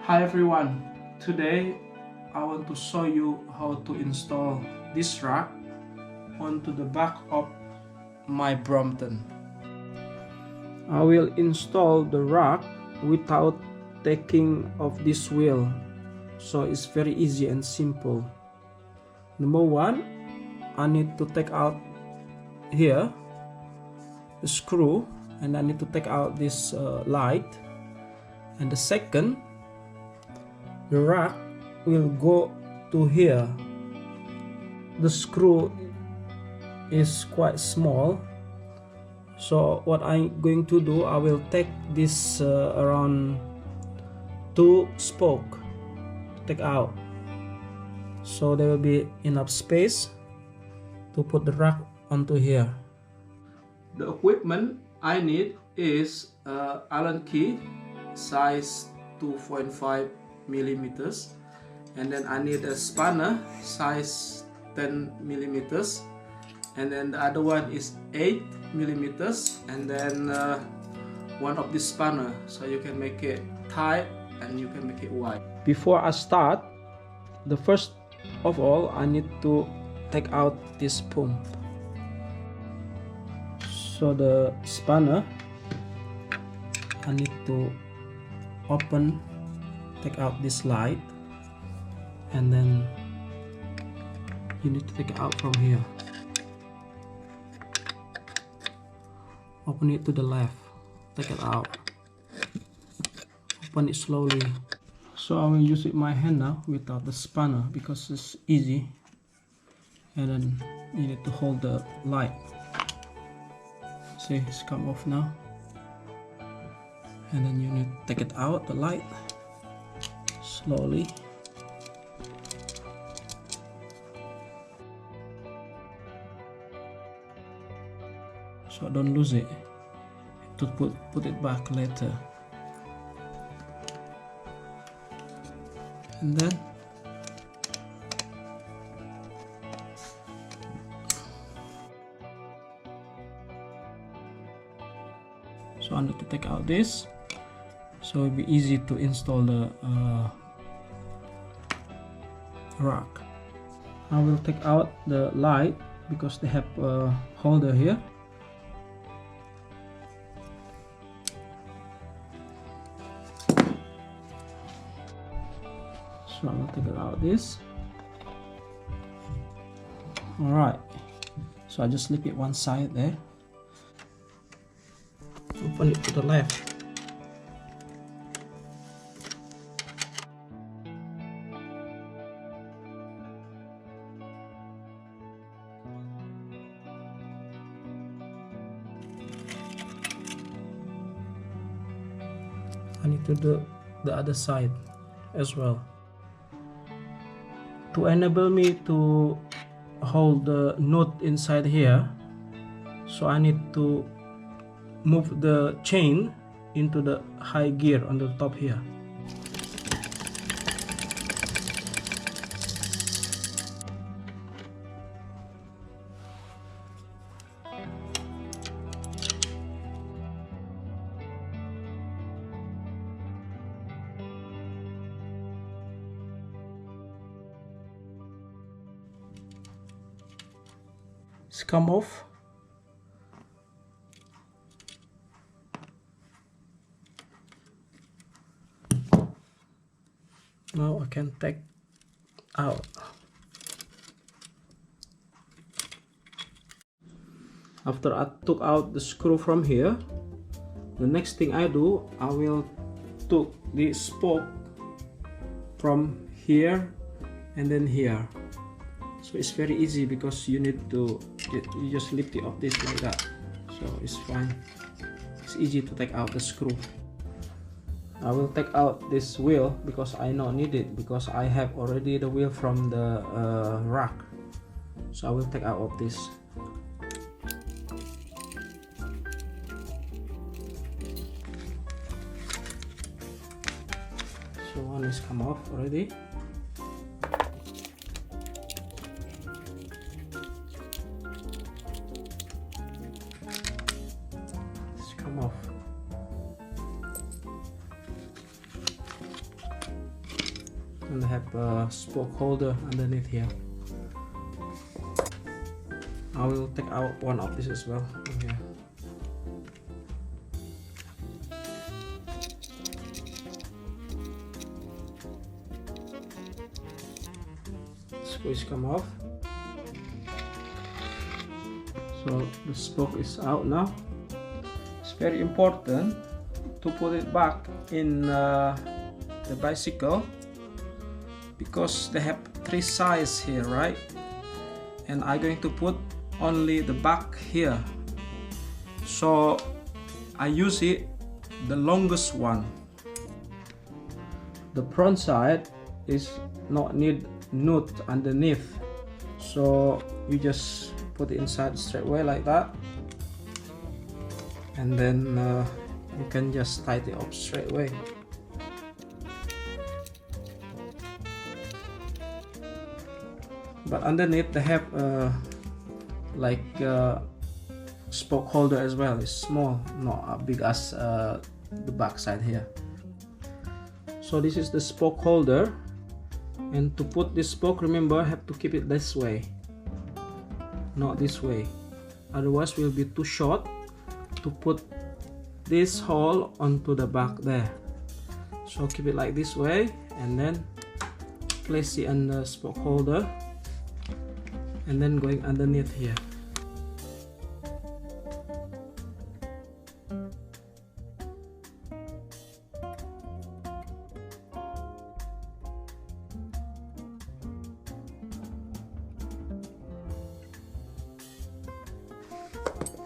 Hi everyone, today I want to show you how to install this rack onto the back of my Brompton. I will install the rack without taking off this wheel, so it's very easy and simple. Number one, I need to take out here the screw, and I need to take out this light. And the second, the rack will go to here. The screw is quite small, so what I'm going to do, I will take this around 2 spokes to take out, so there will be enough space to put the rack onto here. The equipment I need is Allen key size 2.5 millimeters, and then I need a spanner size 10 millimeters, and then the other one is 8 millimeters, and then one of this spanner, so you can make it tight and you can make it wide. Before I start, the first of all, I need to take out this pump. So the spanner, I need to take out this light, and then you need to take it out from here. Open it to the left, take it out, open it slowly. So I will use it my hand now without the spanner because it's easy. And then you need to hold the light. See, it's come off now. And then you need to take it out, the light, slowly. So don't lose it, to put it back later. And then so I need to take out this, so it'll be easy to install the rack. I will take out the light because they have a holder here. So I will take it out this. Alright, so I just slip it one side there. Open it to the left. I need to do the other side as well. To enable me to hold the nut inside here, so I need to move the chain into the high gear on the top here. It's come off. Now I can take out. After I took out the screw from here, the next thing I do, I will took the spoke from here and then here. So it's very easy because you need to, you just lift it off this like that, so it's fine. It's easy to take out the screw. I will take out this wheel because I don't need it, because I have already the wheel from the rack. So I will take out of this. So one is come off already. It's come off. and they have a spoke holder underneath here. I will take out one of this as well. Okay. Screws come off. So the spoke is out now. It's very important to put it back in the bicycle because they have three sides here, right? And I'm going to put only the back here, so I use it the longest one. The front side is not need nut underneath, so you just put it inside straight away like that, and then you can just tie it up straight away. But underneath they have like spoke holder as well. It's small, not as big as the back side here. So this is the spoke holder, and to put this spoke, remember, I have to keep it this way, not this way, otherwise will be too short to put this hole onto the back there. So keep it like this way, and then place it on the spoke holder, and then going underneath here.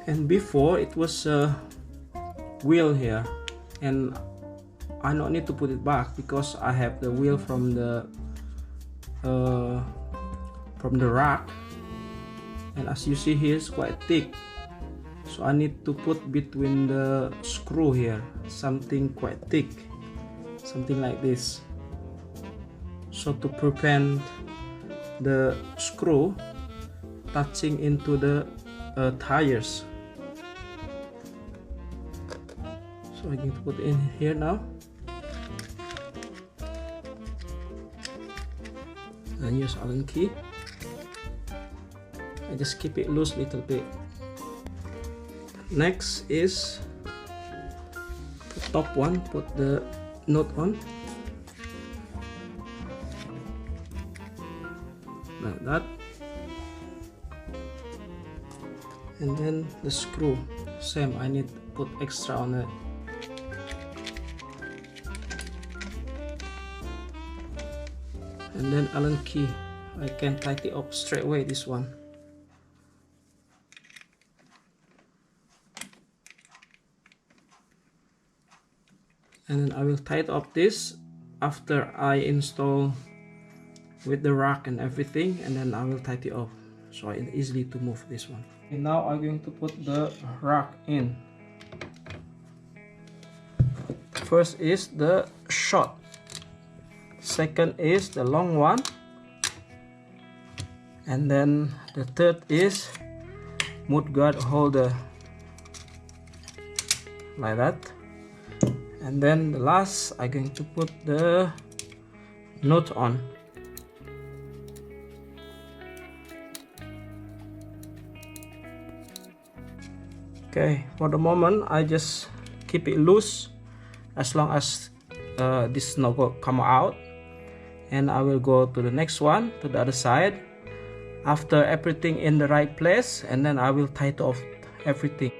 And before it was a wheel here, and I don't need to put it back because I have the wheel from the rack, and as you see here, it's quite thick, so I need to put between the screw here something quite thick, something like this, so to prevent the screw touching into the tires. So I'm going to put it in here now, and use Allen key. I just keep it loose a little bit. Next is the top one, put the nut on like that, and then the screw, same, I need to put extra on it. And then Allen key, I can tighten it up straight away, this one. And then I will tighten up this after I install with the rack and everything, and then I will tighten it up so it's easily to move this one. And now I'm going to put the rack in. First is the short, second is the long one, and then the third is mudguard holder, like that. And then the last, I'm going to put the nut on. Okay, for the moment I just keep it loose as long as this not go come out, and I will go to the next one, to the other side, after everything in the right place, and then I will tighten off everything.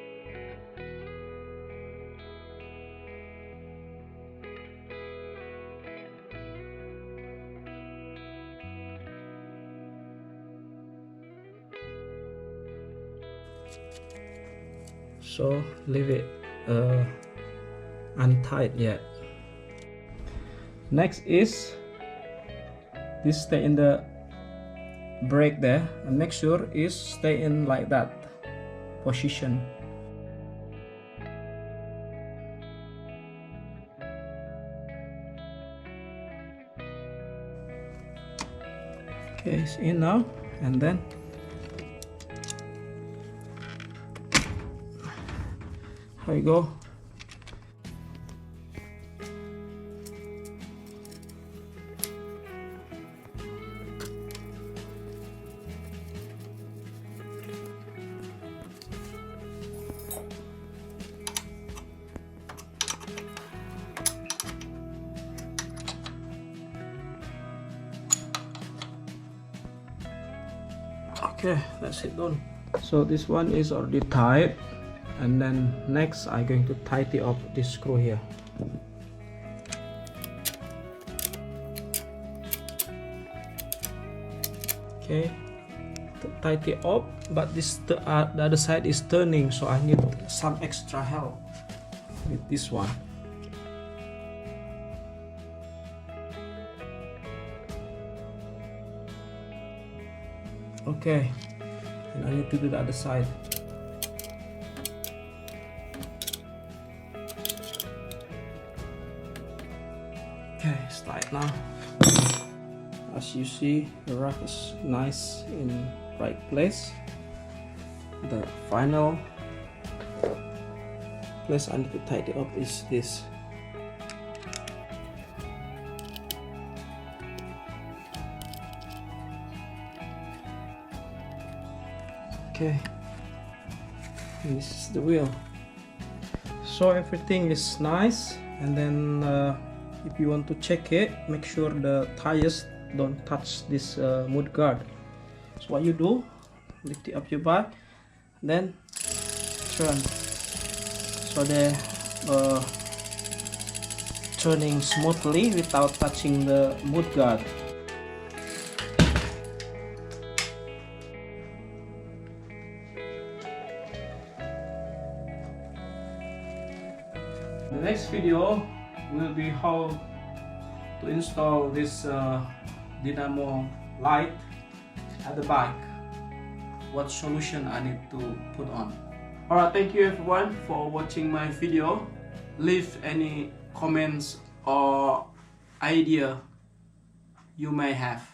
So leave it untied yet. Next is this, stay in the brake there, and make sure it stay in like that position. Okay, it's in now, and then here we go. Okay, that's it done. So this one is already tied, and then next I'm going to tighten up this screw here. Okay, tighten up, but the other side is turning, so I need some extra help with this one. Okay, and I need to do the other side. Okay, it's tight now. As you see, the rack is nice in right place. The final place I need to tidy up is this. Okay, and this is the wheel. So everything is nice, and then if you want to check it, make sure the tires don't touch this mudguard. So what you do, lift it up your back, then turn, so they're turning smoothly without touching the mudguard. The next video will be how to install this dynamo light at the back. What solution I need to put on. Alright, thank you everyone for watching my video. Leave any comments or idea you may have.